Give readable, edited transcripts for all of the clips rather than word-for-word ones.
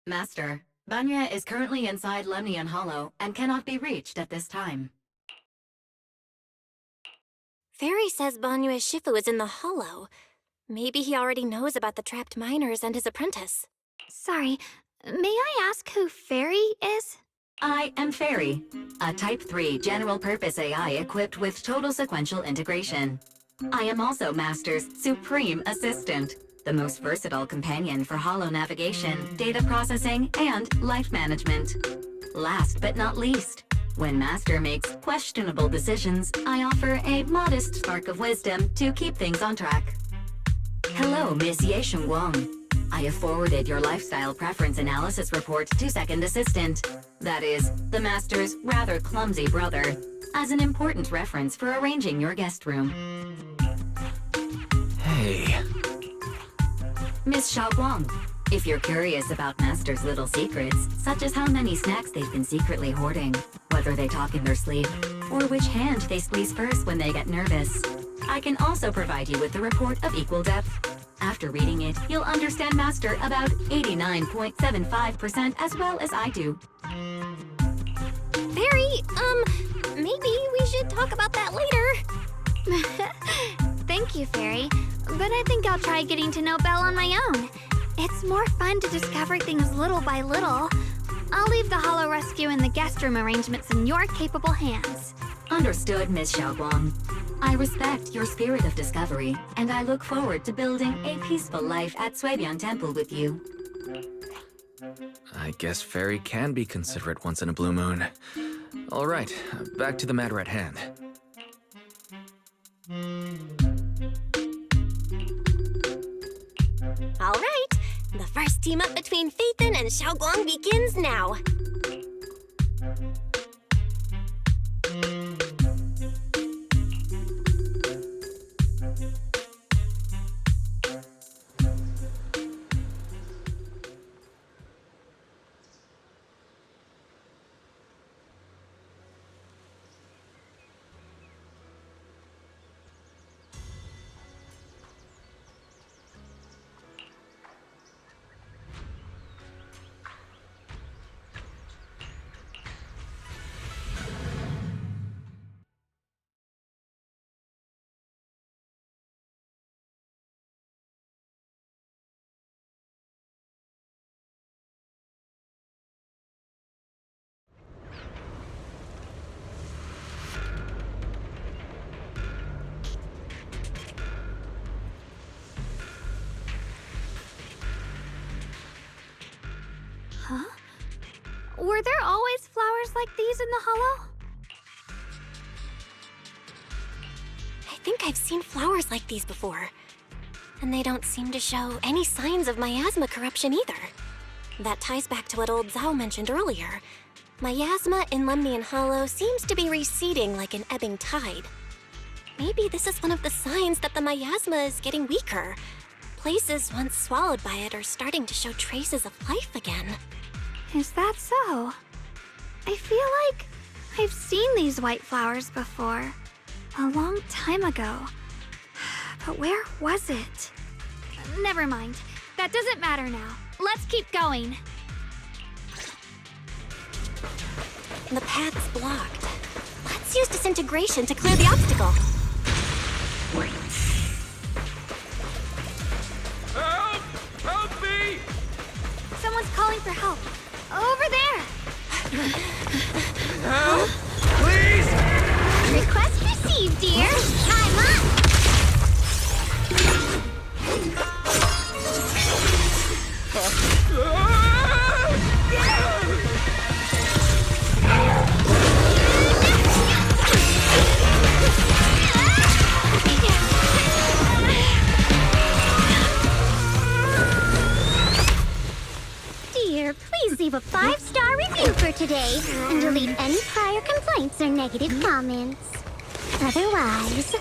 Master, Banya is currently inside Lemnian Hollow and cannot be reached at this time. Fairy says Banyue Shifu is in the Hollow. Maybe he already knows about the trapped miners and his apprentice. Sorry, may I ask who Fairy is? I am Fairy, a Type 3 general-purpose AI equipped with total sequential integration. I am also Master's supreme assistant, the most versatile companion for hollow navigation, data processing, and life management. Last but not least, when Master makes questionable decisions, I offer a modest spark of wisdom to keep things on track. Hello, Miss Yesheng Wang. I have forwarded your lifestyle preference analysis report to Second Assistant, that is, the Master's rather clumsy brother, as an important reference for arranging your guest room. Hey. Miss Xiaoguang, if you're curious about Master's little secrets, such as how many snacks they've been secretly hoarding, whether they talk in their sleep, or which hand they squeeze first when they get nervous, I can also provide you with a report of equal depth. After reading it, you'll understand Master about 89.75% as well as I do. Fairy, maybe we should talk about that later. Thank you, Fairy, but I think I'll try getting to know Belle on my own. It's more fun to discover things little by little. I'll leave the Hollow Rescue and the guest room arrangements in your capable hands. Understood, Miss Xiaoguang. I respect your spirit of discovery, and I look forward to building a peaceful life at Suibian Temple with you. I guess Fairy can be considerate once in a blue moon. All right, back to the matter at hand. All right, the first team up between Phaethon and Xiaoguang begins now. Huh? Were there always flowers like these in the Hollow? I think I've seen flowers like these before. And they don't seem to show any signs of miasma corruption either. That ties back to what old Zhao mentioned earlier. Miasma in Lemnian Hollow seems to be receding like an ebbing tide. Maybe this is one of the signs that the miasma is getting weaker. Places once swallowed by it are starting to show traces of life again. Is that so? I feel like I've seen these white flowers before. A long time ago. But where was it? Never mind. That doesn't matter now. Let's keep going. The path's blocked. Let's use disintegration to clear the obstacle. Help! Help me! Someone's calling for help. Over there! Help! Please! Request received, dear. I'm up! Dear, please leave a 5-star review for today and delete any prior complaints or negative comments. Otherwise...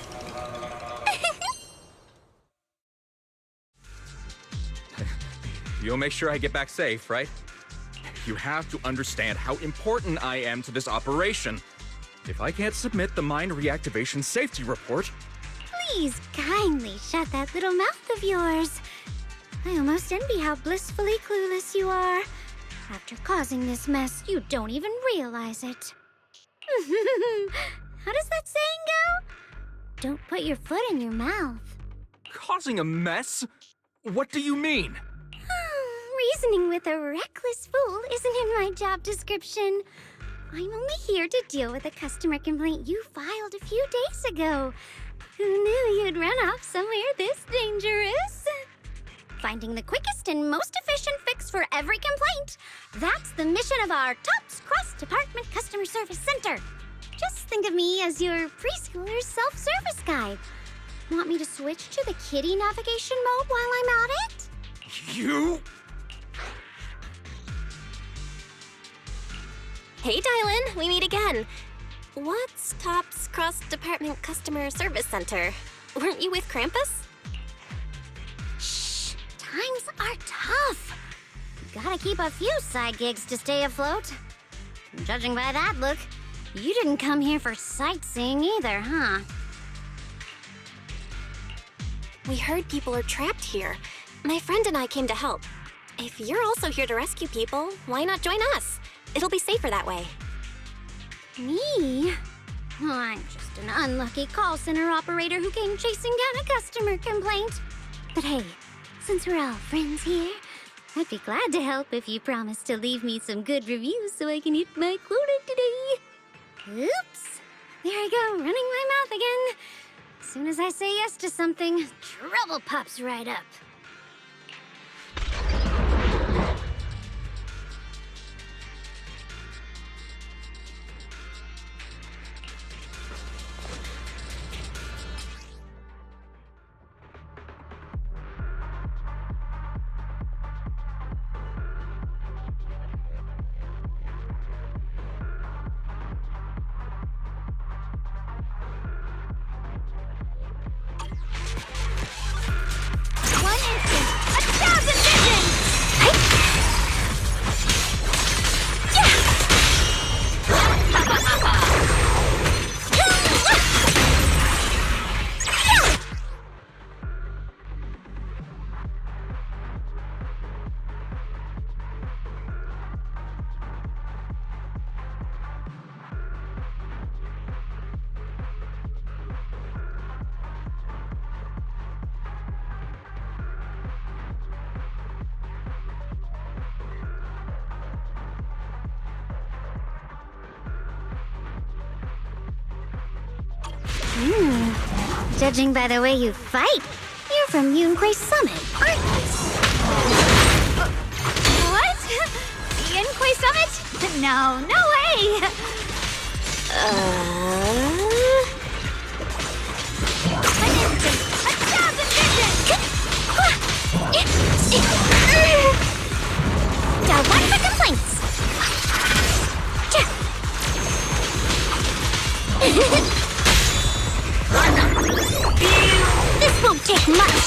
You'll make sure I get back safe, right? You have to understand how important I am to this operation. If I can't submit the mine reactivation safety report... Please kindly shut that little mouth of yours. I almost envy how blissfully clueless you are. After causing this mess, you don't even realize it. How does that saying go? Don't put your foot in your mouth. Causing a mess? What do you mean? Reasoning with a reckless fool isn't in my job description. I'm only here to deal with a customer complaint you filed a few days ago. Who knew you'd run off somewhere this dangerous? Finding the quickest and most efficient fix for every complaint. That's the mission of our TOPS Cross-Department Customer Service Center. Just think of me as your preschooler's self-service guide. Want me to switch to the kiddie navigation mode while I'm at it? You? Hey, Dylan, we meet again. What's TOPS Cross-Department Customer Service Center? Weren't you with Krampus? Shh, times are tough. Gotta keep a few side gigs to stay afloat. Judging by that look, you didn't come here for sightseeing either, huh? We heard people are trapped here. My friend and I came to help. If you're also here to rescue people, why not join us? It'll be safer that way. Me? Oh, I'm just an unlucky call center operator who came chasing down a customer complaint. But hey, since we're all friends here, I'd be glad to help if you promise to leave me some good reviews so I can hit my quota today. Oops. There I go, running my mouth again. As soon as I say yes to something, trouble pops right up. Judging by the way you fight, you're from Yunquay Summit, aren't you? What? Yunquay Summit? No, no way! An instant, 1,000 vision! Now one for complaints. This won't take much.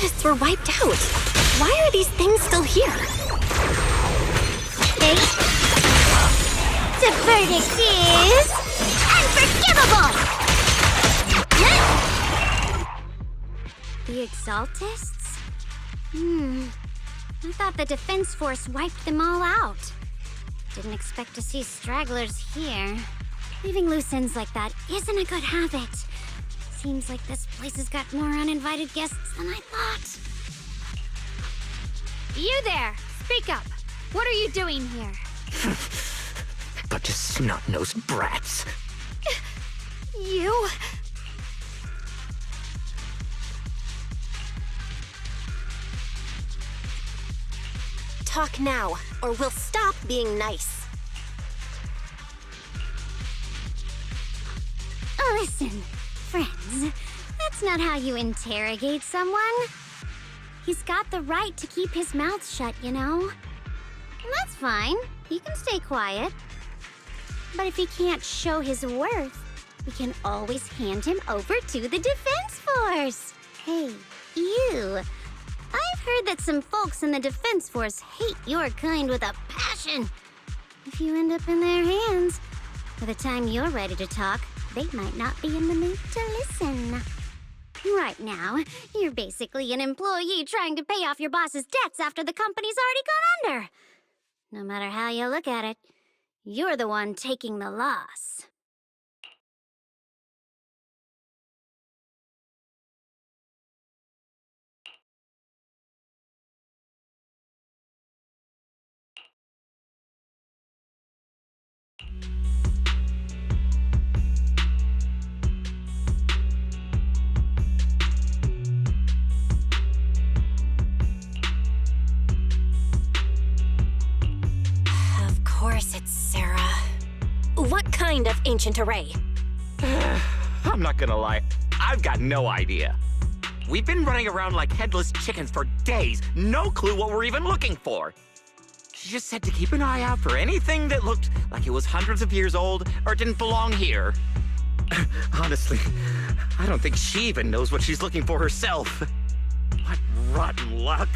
exaltists were wiped out. Why are these things still here? The verdict is unforgivable! The Exaltists? I thought the Defense Force wiped them all out. Didn't expect to see stragglers here. Leaving loose ends like that isn't a good habit. Seems like this place has got more uninvited guests than I thought. You there! Speak up! What are you doing here? Bunch of snot-nosed brats. You? Talk now, or we'll stop being nice. Listen, friends, that's not how you interrogate someone. He's got the right to keep his mouth shut, you know? And that's fine. He can stay quiet. But if he can't show his worth, we can always hand him over to the Defense Force. Hey, you. I've heard that some folks in the Defense Force hate your kind with a passion. If you end up in their hands, by the time you're ready to talk, they might not be in the mood to listen. Right now, you're basically an employee trying to pay off your boss's debts after the company's already gone under. No matter how you look at it, you're the one taking the loss. Of course it's Sarah. What kind of ancient array? I'm not gonna lie, I've got no idea. We've been running around like headless chickens for days, no clue what we're even looking for. She just said to keep an eye out for anything that looked like it was hundreds of years old or didn't belong here. Honestly, I don't think she even knows what she's looking for herself. What rotten luck.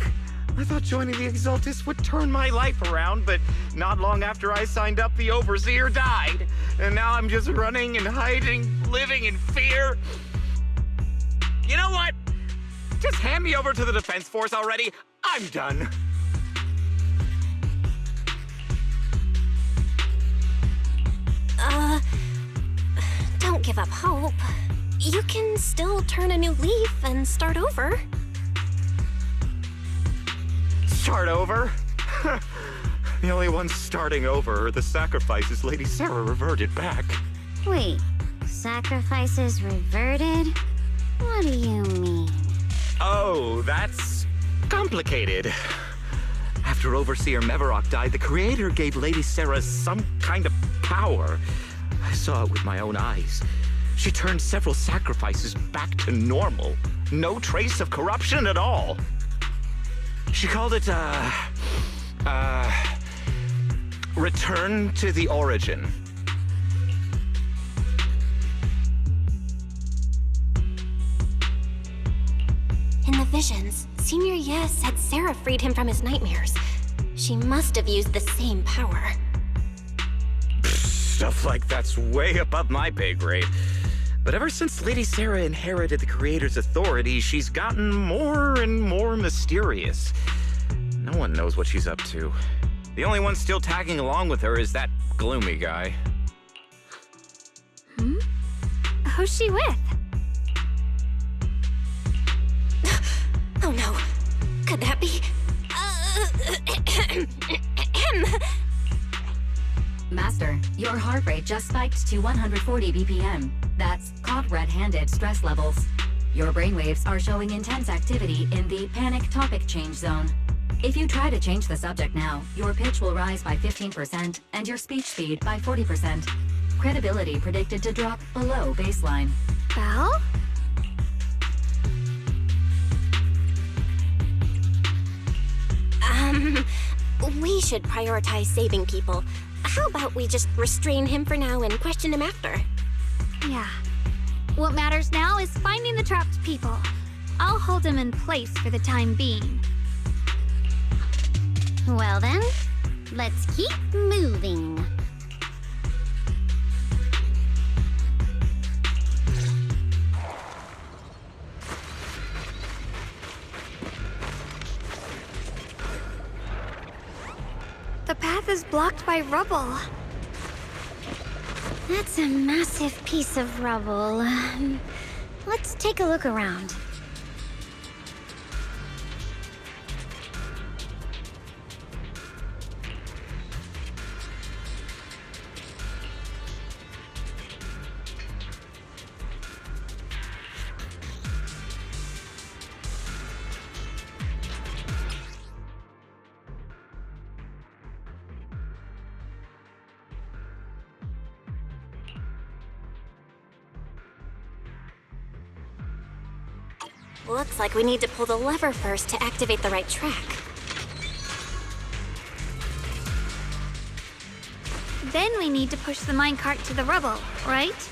I thought joining the Exaltists would turn my life around, but not long after I signed up, the Overseer died. And now I'm just running and hiding, living in fear. You know what? Just hand me over to the Defense Force already. I'm done. Don't give up hope. You can still turn a new leaf and start over. Start over? The only ones starting over are the sacrifices Lady Sarah reverted back. Wait, sacrifices reverted? What do you mean? Oh, that's complicated. After Overseer Mevarok died, the Creator gave Lady Sarah some kind of power. I saw it with my own eyes. She turned several sacrifices back to normal. No trace of corruption at all. She called it, return to the origin. In the visions, Senior Ye said Sarah freed him from his nightmares. She must have used the same power. Stuff like that's way above my pay grade. But ever since Lady Sarah inherited the Creator's authority, she's gotten more and more mysterious. No one knows what she's up to. The only one still tagging along with her is that gloomy guy. Who's she with? Oh no. Could that be? Master, your heart rate just spiked to 140 BPM. That's caught red-handed stress levels. Your brainwaves are showing intense activity in the panic topic change zone. If you try to change the subject now, your pitch will rise by 15% and your speech speed by 40%. Credibility predicted to drop below baseline. Belle? We should prioritize saving people. How about we just restrain him for now and question him after? Yeah. What matters now is finding the trapped people. I'll hold him in place for the time being. Well then, let's keep moving. The path is blocked by rubble. That's a massive piece of rubble. Let's take a look around. Looks like we need to pull the lever first to activate the right track. Then we need to push the minecart to the rubble, right?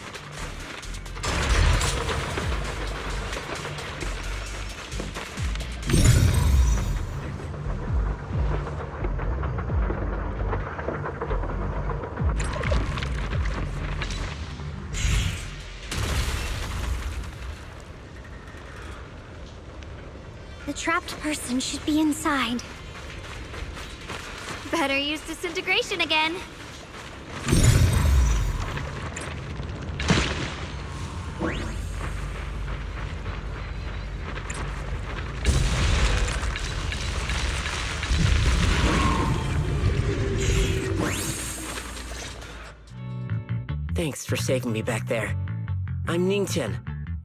The trapped person should be inside. Better use disintegration again. Thanks for saving me back there. I'm Ningtian.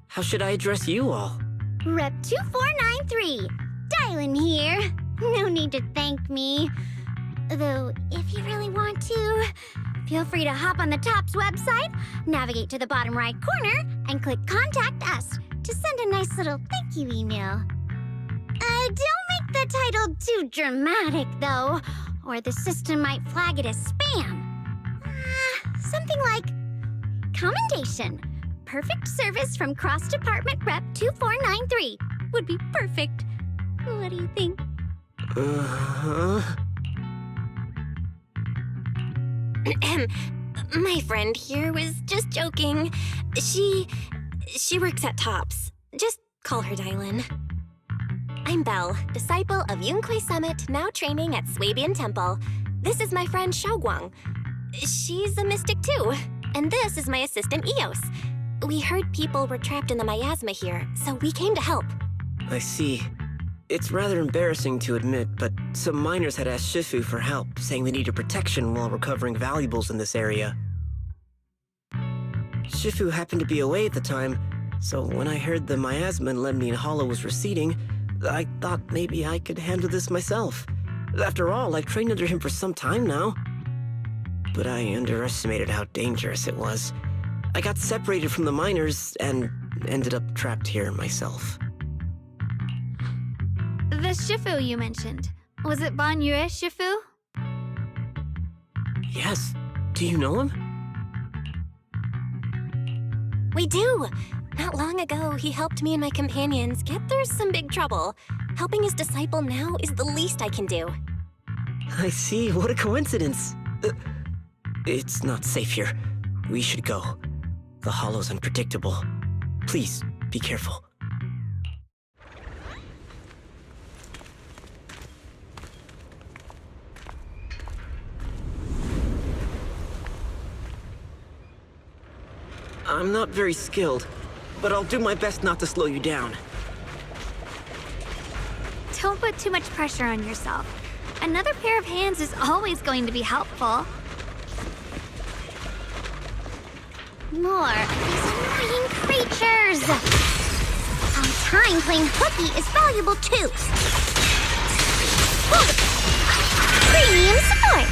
How should I address you all? Rep 2493, Dylan here. No need to thank me. Though, if you really want to, feel free to hop on the TOPS website, navigate to the bottom right corner, and click Contact Us to send a nice little thank you email. Don't make the title too dramatic, though, or the system might flag it as spam. Something like Commendation. Perfect service from Cross Department Rep 2493 would be perfect. What do you think? My friend here was just joking. She works at TOPS. Just call her Dylan. I'm Belle, disciple of Yunquei Summit, now training at Swabian Temple. This is my friend Xiaoguang. She's a mystic too. And this is my assistant Eos. We heard people were trapped in the miasma here, so we came to help. I see. It's rather embarrassing to admit, but some miners had asked Shifu for help, saying they needed protection while recovering valuables in this area. Shifu happened to be away at the time, so when I heard the miasma in Lemnian Hollow was receding, I thought maybe I could handle this myself. After all, I've trained under him for some time now. But I underestimated how dangerous it was. I got separated from the miners and ended up trapped here myself. The Shifu you mentioned. Was it Ban Yue Shifu? Yes. Do you know him? We do! Not long ago, he helped me and my companions get through some big trouble. Helping his disciple now is the least I can do. I see. What a coincidence. It's not safe here. We should go. The hollow's unpredictable. Please, be careful. I'm not very skilled, but I'll do my best not to slow you down. Don't put too much pressure on yourself. Another pair of hands is always going to be helpful. More of these annoying creatures! Some time playing hooky is valuable too! Premium support!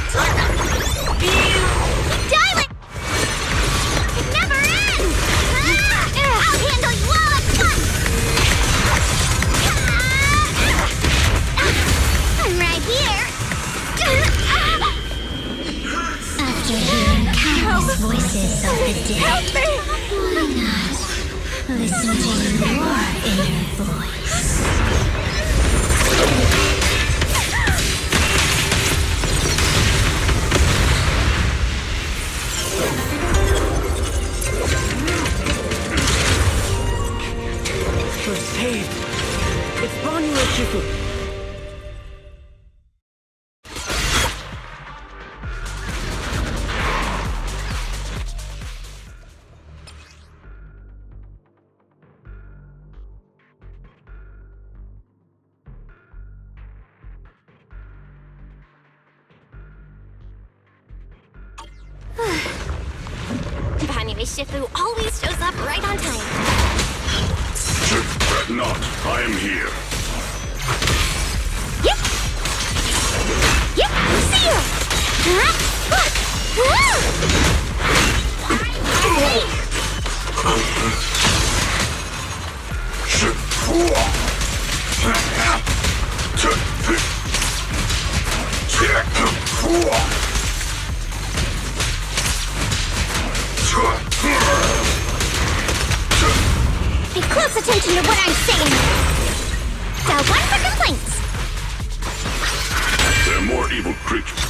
Dial it! It never ends! I'll handle you all at once! I'm right here! After hearing countless voices of the dead, why not? Listen to your inner voice. We're saved. It's Banyu and Shifu. Banyu Shifu always shows up right on time. Fret not, I am here. Yep! Yep! See you! Huh? Pay close attention to what I'm saying. Dial 1 for complaints. There are more evil creatures.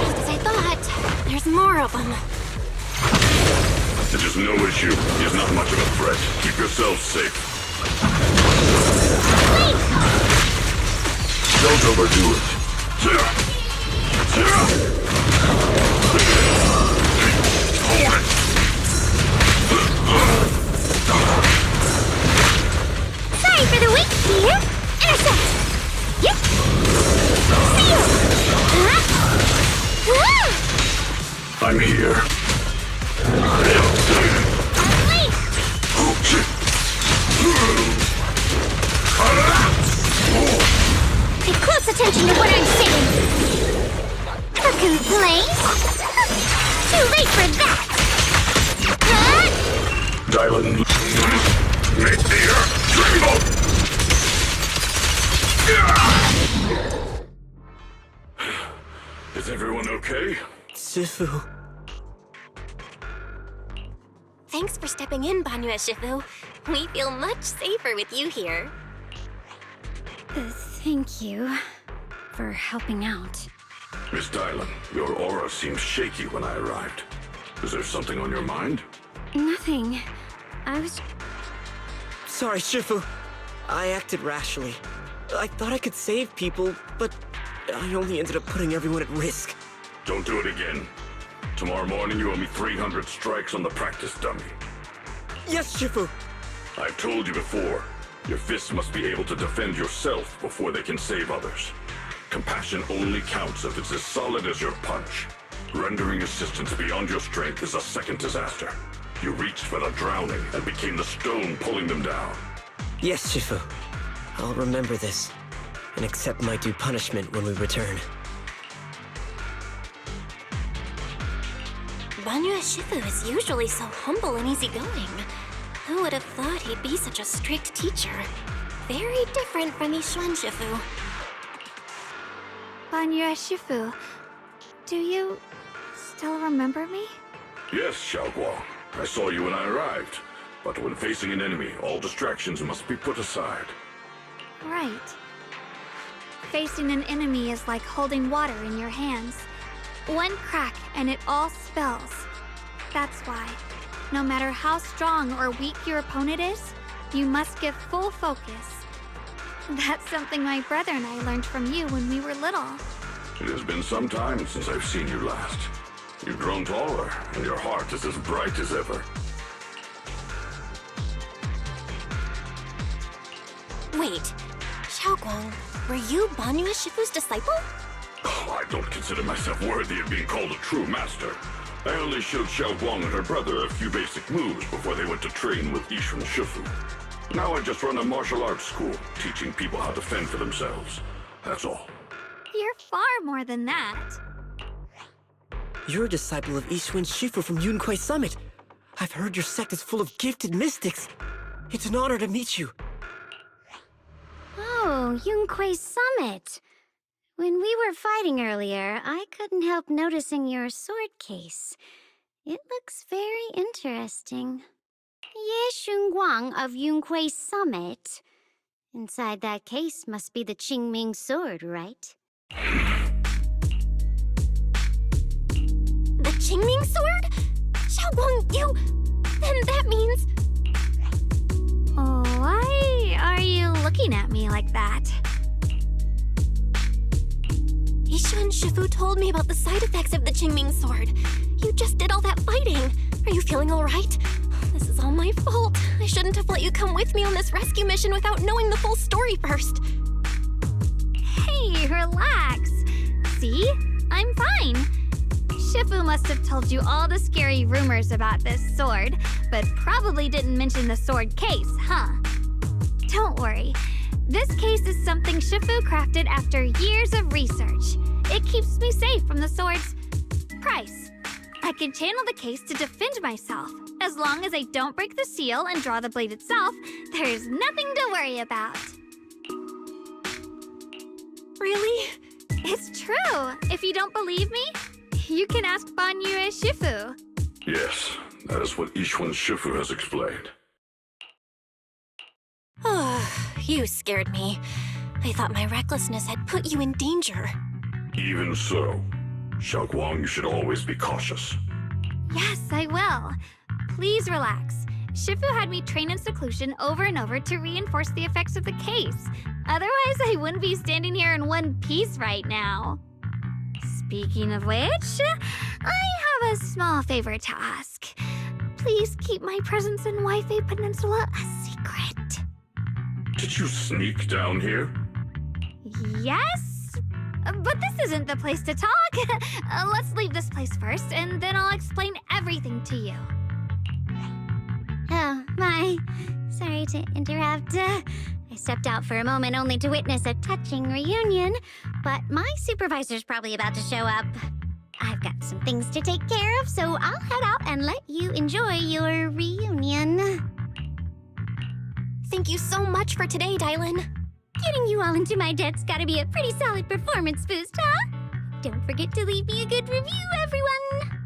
Just as I thought, there's more of them. It is no issue. He is not much of a threat. Keep yourselves safe. Don't overdo it. Sorry for the wait, dear. Intercept. Yep. See you. Huh? I'm here. Wait. Pay close attention to what I'm saying. A complaint? Too late for that. Huh? Dylan. Make the earth tremble! Is everyone okay? Shifu. Thanks for stepping in, Banyu Shifu. We feel much safer with you here. Thank you for helping out. Miss Dylan, your aura seemed shaky when I arrived. Is there something on your mind? Nothing. I was... Sorry, Shifu. I acted rashly. I thought I could save people, but I only ended up putting everyone at risk. Don't do it again. Tomorrow morning you owe me 300 strikes on the practice dummy. Yes, Shifu. I've told you before, your fists must be able to defend yourself before they can save others. Compassion only counts if it's as solid as your punch. Rendering assistance beyond your strength is a second disaster. You reached for the drowning and became the stone pulling them down. Yes, Shifu. I'll remember this and accept my due punishment when we return. Banyu Shifu is usually so humble and easygoing. Who would have thought he'd be such a strict teacher? Very different from Yishuan Shifu. Banyu Shifu, do you still remember me? Yes, Xiaoguang. I saw you when I arrived. But when facing an enemy, all distractions must be put aside. Right. Facing an enemy is like holding water in your hands. One crack and it all spills. That's why, no matter how strong or weak your opponent is, you must give full focus. That's something my brother and I learned from you when we were little. It has been some time since I've seen you last. You've grown taller, and your heart is as bright as ever. Wait, Xiaoguang, were you Banyu Shifu's disciple? Oh, I don't consider myself worthy of being called a true master. I only showed Xiaoguang and her brother a few basic moves before they went to train with Yishuan Shifu. Now I just run a martial arts school, teaching people how to fend for themselves. That's all. You're far more than that. You're a disciple of Ishwen Shifu from Yunkwei Summit. I've heard your sect is full of gifted mystics. It's an honor to meet you. Oh, Yunkwei Summit. When we were fighting earlier, I couldn't help noticing your sword case. It looks very interesting. Ye Shunguang of Yunkwei Summit. Inside that case must be the Qingming sword, right? The Qingming sword? Xiaoguang, you... Then that means... Why are you looking at me like that? Ishwen Shifu told me about the side effects of the Qingming sword. You just did all that fighting. Are you feeling all right? This is all my fault. I shouldn't have let you come with me on this rescue mission without knowing the full story first. Hey, relax. See? I'm fine. Shifu must have told you all the scary rumors about this sword, but probably didn't mention the sword case, huh? Don't worry. This case is something Shifu crafted after years of research. It keeps me safe from the sword's price. I can channel the case to defend myself. As long as I don't break the seal and draw the blade itself, there's nothing to worry about. Really? It's true. If you don't believe me, you can ask Ban Yue Shifu. Yes, that is what Ishwen Shifu has explained. Oh, you scared me. I thought my recklessness had put you in danger. Even so, Xiaoguang, you should always be cautious. Yes, I will. Please relax. Shifu had me train in seclusion over and over to reinforce the effects of the case. Otherwise, I wouldn't be standing here in one piece right now. Speaking of which, I have a small favor to ask. Please keep my presence in Wi-Fi Peninsula a secret. Did you sneak down here? Yes? But this isn't the place to talk. Let's leave this place first, and then I'll explain everything to you. Oh, my. Sorry to interrupt. I stepped out for a moment only to witness a touching reunion, but my supervisor's probably about to show up. I've got some things to take care of, so I'll head out and let you enjoy your reunion. Thank you so much for today, Dylan. Getting you all into my debt's gotta be a pretty solid performance boost, huh? Don't forget to leave me a good review, everyone!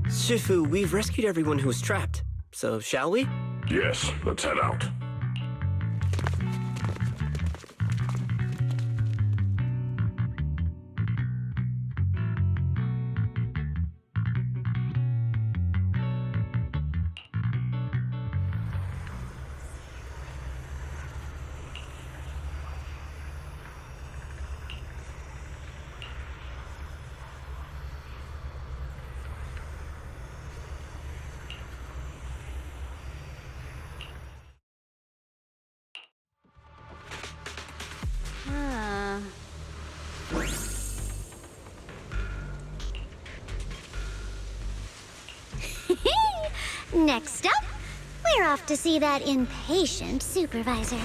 Shifu, we've rescued everyone who was trapped. So, shall we? Yes, let's head out. Next up, we're off to see that impatient supervisor.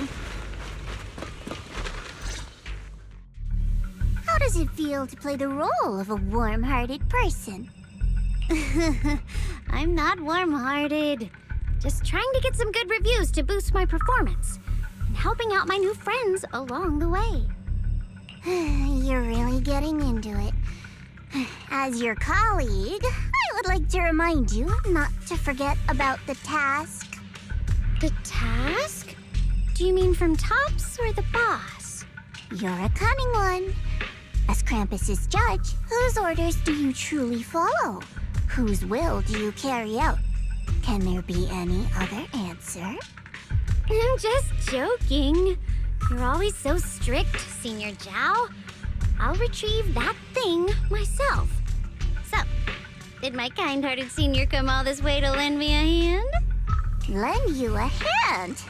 How does it feel to play the role of a warm-hearted person? I'm not warm-hearted. Just trying to get some good reviews to boost my performance. And helping out my new friends along the way. You're really getting into it. As your colleague, I would like to remind you not to forget about the task. The task? Do you mean from Tops or the boss? You're a cunning one. As Krampus's judge, whose orders do you truly follow? Whose will do you carry out? Can there be any other answer? I'm just joking. You're always so strict, Senior Zhao. I'll retrieve that thing myself. So, did my kind-hearted senior come all this way to lend me a hand? Lend you a hand?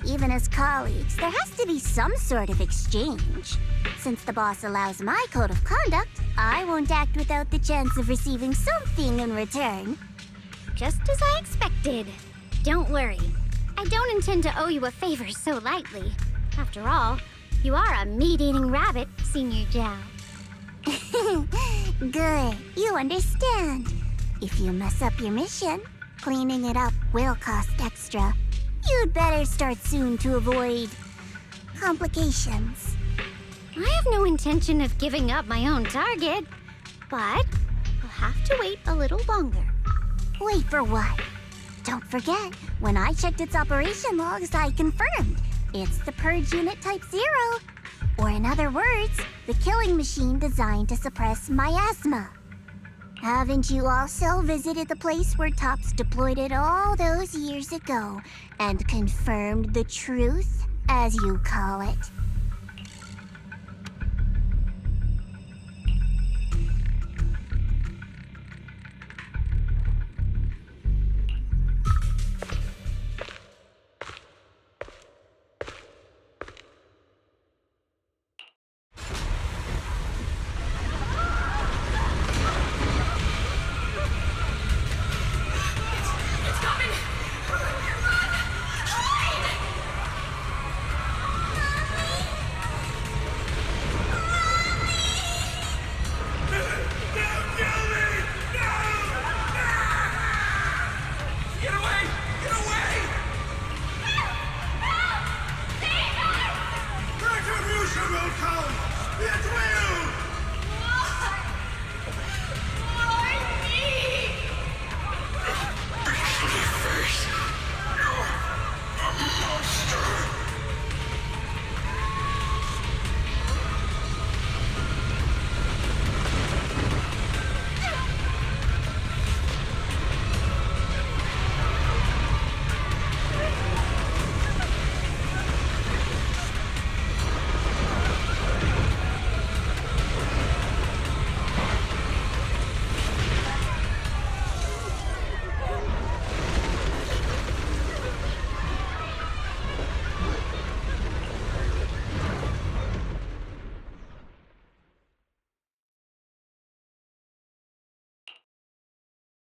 Even as colleagues, there has to be some sort of exchange. Since the boss allows my code of conduct, I won't act without the chance of receiving something in return. just as I expected. Don't worry. I don't intend to owe you a favor so lightly. After all, you are a meat-eating rabbit, Senior Zhao. Good. You understand. If you mess up your mission, cleaning it up will cost extra. You'd better start soon to avoid complications. I have no intention of giving up my own target, but I'll have to wait a little longer. Wait for what? Don't forget, when I checked its operation logs, I confirmed. It's the Purge Unit Type 0. Or in other words, the killing machine designed to suppress miasma. Haven't you also visited the place where Tops deployed it all those years ago and confirmed the truth, as you call it?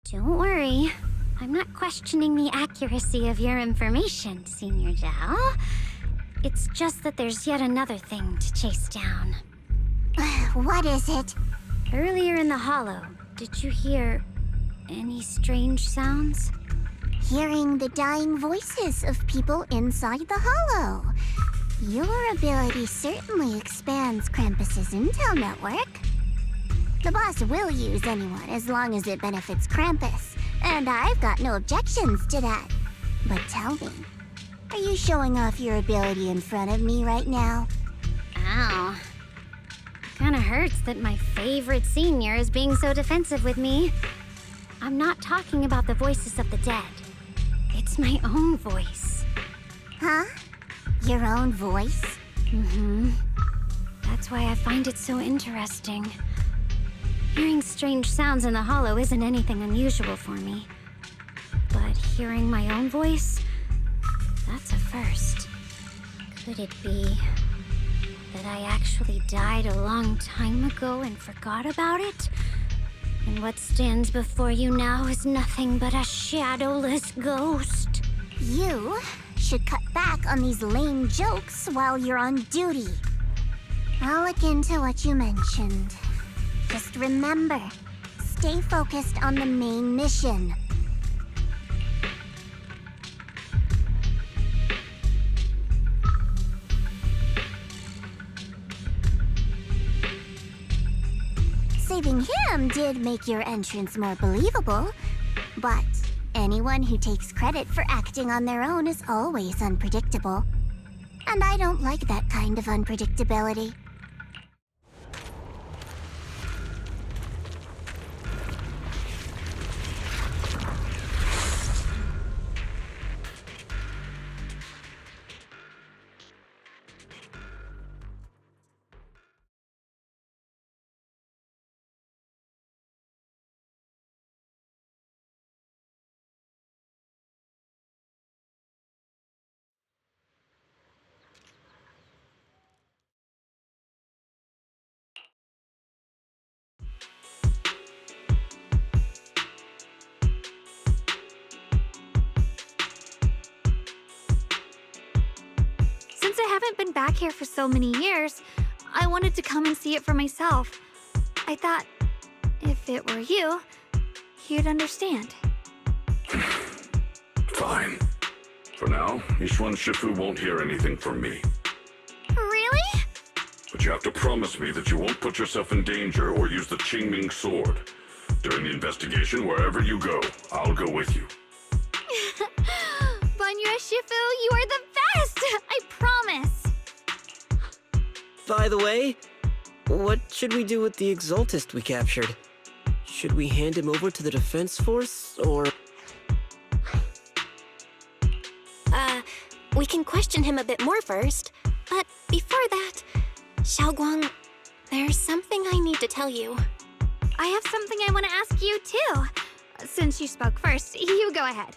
Don't worry. I'm not questioning the accuracy of your information, Senior Zhao. It's just that there's yet another thing to chase down. What is it? Earlier in the hollow, did you hear any strange sounds? Hearing the dying voices of people inside the hollow. Your ability certainly expands Krampus's intel network. The boss will use anyone as long as it benefits Krampus, and I've got no objections to that. But tell me, are you showing off your ability in front of me right now? Ow. Kinda hurts that my favorite senior is being so defensive with me. I'm not talking about the voices of the dead. It's my own voice. Huh? Your own voice? Mm-hmm. That's why I find it so interesting. Hearing strange sounds in the hollow isn't anything unusual for me. But hearing my own voice, that's a first. Could it be that I actually died a long time ago and forgot about it? And what stands before you now is nothing but a shadowless ghost. You should cut back on these lame jokes while you're on duty. I'll look into what you mentioned. Just remember, stay focused on the main mission. Saving him did make your entrance more believable, but anyone who takes credit for acting on their own is always unpredictable. And I don't like that kind of unpredictability. haven't been back here for so many years, I wanted to come and see it for myself. I thought, if it were you, you'd understand. Fine. For now, Ishwan Shifu won't hear anything from me. Really? But you have to promise me that you won't put yourself in danger or use the Qingming sword. During the investigation, wherever you go, I'll go with you. Banya Shifu, you are the best! I promise! By the way, what should we do with the Exaltist we captured? Should we hand him over to the Defense Force, or...? We can question him a bit more first. But before that, Xiaoguang, there's something I need to tell you. I have something I want to ask you, too. Since you spoke first, you go ahead.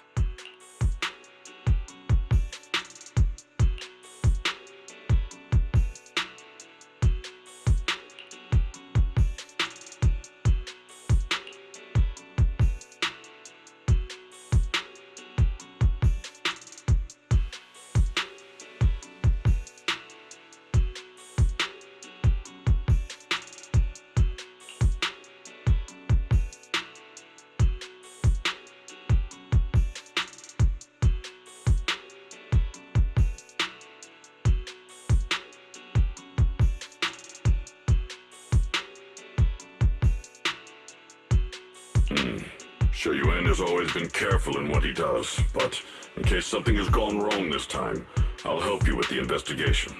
Xue Yuan has always been careful in what he does, but in case something has gone wrong this time, I'll help you with the investigation.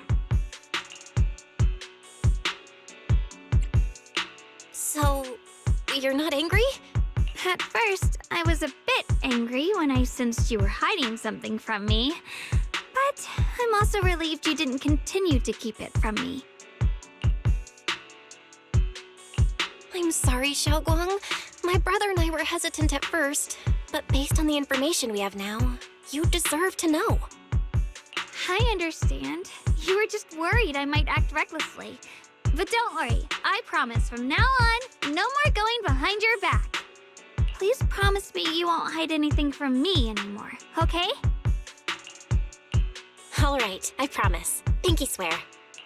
So, you're not angry? At first, I was a bit angry when I sensed you were hiding something from me. But I'm also relieved you didn't continue to keep it from me. I'm sorry, Xiaoguang. My brother and I were hesitant at first, but based on the information we have now, you deserve to know. I understand. You were just worried I might act recklessly. But don't worry, I promise from now on, no more going behind your back. Please promise me you won't hide anything from me anymore, okay? All right, I promise. Pinky swear.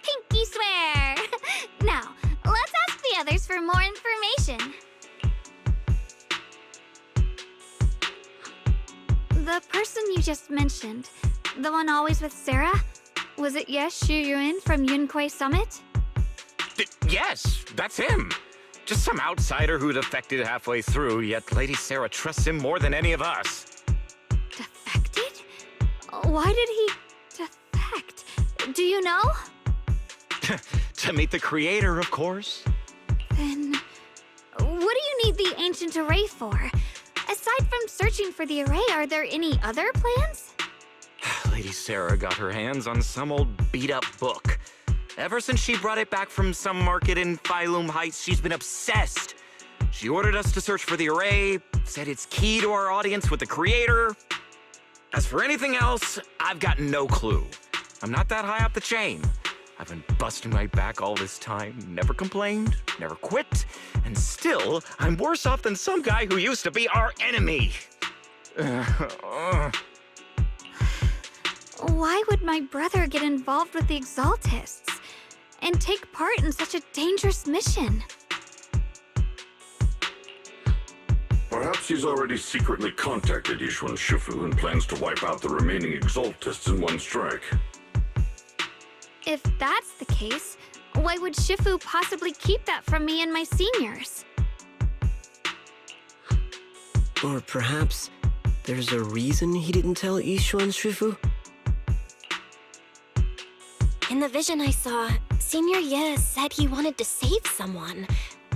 Pinky swear! Now, let's ask the others for more information. The person you just mentioned, the one always with Sarah, was it Xue Yuan from Yunquei Summit? Yes, that's him. Just some outsider who defected halfway through, yet Lady Sarah trusts him more than any of us. Defected? Why did he defect? Do you know? To meet the creator, of course. Then, what do you need the ancient array for? Aside from searching for the array, are there any other plans? Lady Sarah got her hands on some old beat-up book. Ever since she brought it back from some market in Phylum Heights, she's been obsessed. She ordered us to search for the array, said it's key to our audience with the creator. As for anything else, I've got no clue. I'm not that high up the chain. I've been busting my back all this time, never complained, never quit, and still, I'm worse off than some guy who used to be our enemy. Why would my brother get involved with the Exaltists and take part in such a dangerous mission? Perhaps he's already secretly contacted Ishwan Shifu and plans to wipe out the remaining Exaltists in one strike. If that's the case, why would Shifu possibly keep that from me and my seniors? Or perhaps there's a reason he didn't tell Ishwan Shifu? In the vision I saw, Senior Ye said he wanted to save someone,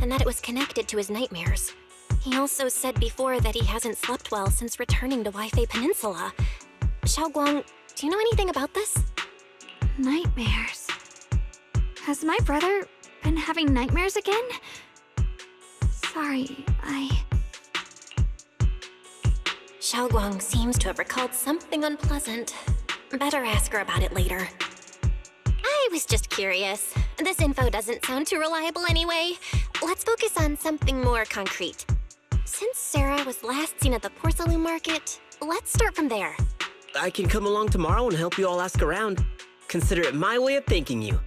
and that it was connected to his nightmares. He also said before that he hasn't slept well since returning to Waifei Peninsula. Xiaoguang, do you know anything about this? Nightmares. Has my brother been having nightmares again? Sorry, Xiaoguang seems to have recalled something unpleasant. Better ask her about it later. I was just curious. This info doesn't sound too reliable anyway. Let's focus on something more concrete. Since Sarah was last seen at the porcelain market, let's start from there. I can come along tomorrow and help you all ask around. Consider it my way of thanking you.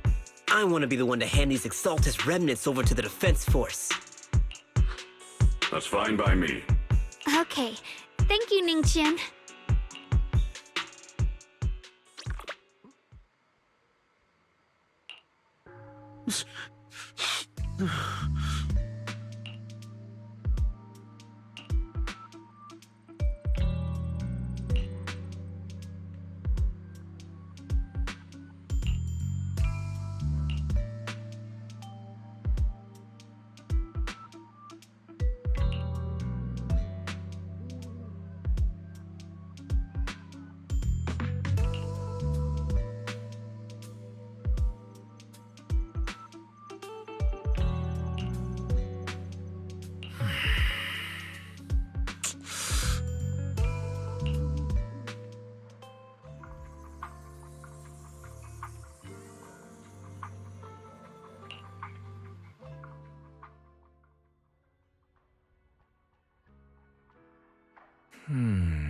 I want to be the one to hand these Exaltus remnants over to the Defense Force. That's fine by me. Okay. Thank you, Ningqian. Hmm.